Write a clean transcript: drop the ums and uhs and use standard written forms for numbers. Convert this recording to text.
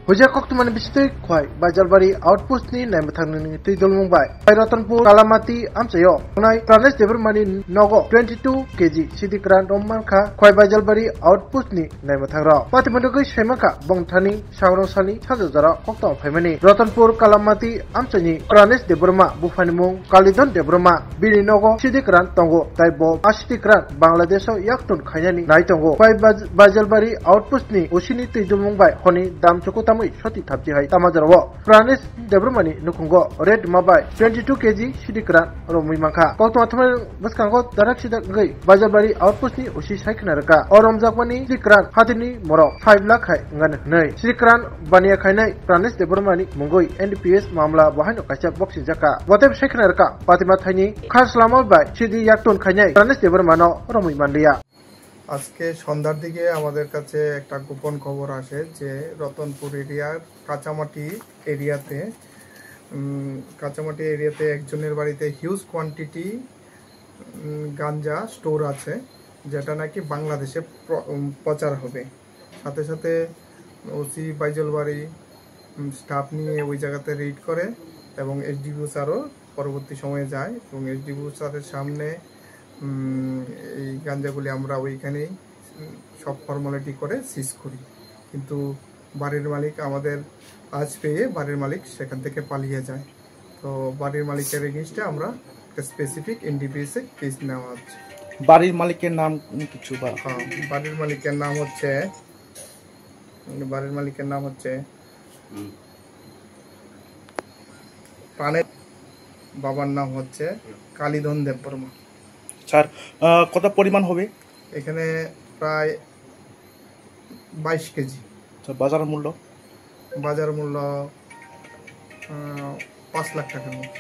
Huja Koktuman Bistik, Kwai, Bajalbari, Outpost Ni, Namatang, Tidul Mumbai, Ratanpur, Kalamati, Amsayo, Nai, Pranes Devermani, Nogo, 22 kg, City Grand Omanka, Kwai Bajalbari, Outpost Ni, Namatara, Patimanduki Shemaka, Bongtani, Shaurosani, Chazazara, Kokto, Femini, Ratanpur, Kalamati, Amsani, Pranes Deburma, Bufanimung, Kalidon Deburma, Bini Nogo, City Grand Tongo, Taibo, Ashti Grand, Bangladesh, Yaktun, Kayani, Naitongo, Kwai Bajalbari, Outpost Ni, Ushini Tidul Mumbai, Honi, Dam Chokuta. Shoti Tapji Hai Tamajaro, Pranes Debrumani, Nukungo, Red Mabai, 22 kg, Shidikran, Romi Maka, Kotuatman, Baskango, Darakshida Gay, Bajabari, Outposti, Ushi Shaikanaraka, Oromzakani, Sikran, Hatini, Moro, 5 lakh Hai, Ngan Nay, Sikran, Bania Kainai, Pranes Debrumani, Mungoi, NDPS, Mamla, Bahano Kacha, Boxing Jaka, whatever Shaikanaraka, Patimatani, Kaslama by Shidi Yaktun Kainai, Pranes Debrumano, Romi Mandia. আজকে সন্ধ্যার দিকে আমাদের কাছে একটা গোপন খবর আসে যে রতনপুর এরিয়ার কাঁচামাটি এরিয়াতে একজনের বাড়িতে হিউজ কোয়ান্টিটি গাঞ্জা স্টোর আছে, যেটা নাকি বাংলাদেশে প্রচার হবে। সাথে সাথে ওসি বাইজলবাড়ি স্টাফ নিয়ে ওই জায়গাতে রেড করে এবং এসডিপিও স্যারও পরবর্তী সময়ে যায় এবং এসডিপিও স্যারের সামনে এই গাঞ্জাগুলি আমরা ওইখানেই সব ফর্মালিটি করে সিজ করি, কিন্তু বাড়ির মালিক আমাদের আজ পেয়ে বাড়ির মালিক সেখান থেকে পালিয়ে যায়। তো বাড়ির মালিকের এগেইনস্টে আমরা একটা স্পেসিফিক এনডিপিএস এ কেস নেওয়া হচ্ছে। বাড়ির মালিকের নাম কিছু? বাড়ির মালিকের নাম হচ্ছে প্রাণের বাবার নাম হচ্ছে কালীধন দেববর্মা। স্যার, কত পরিমাণ হবে? এখানে প্রায় 22 কেজি। বাজার মূল্য? বাজার মূল্য 5 লাখ টাকার মতো।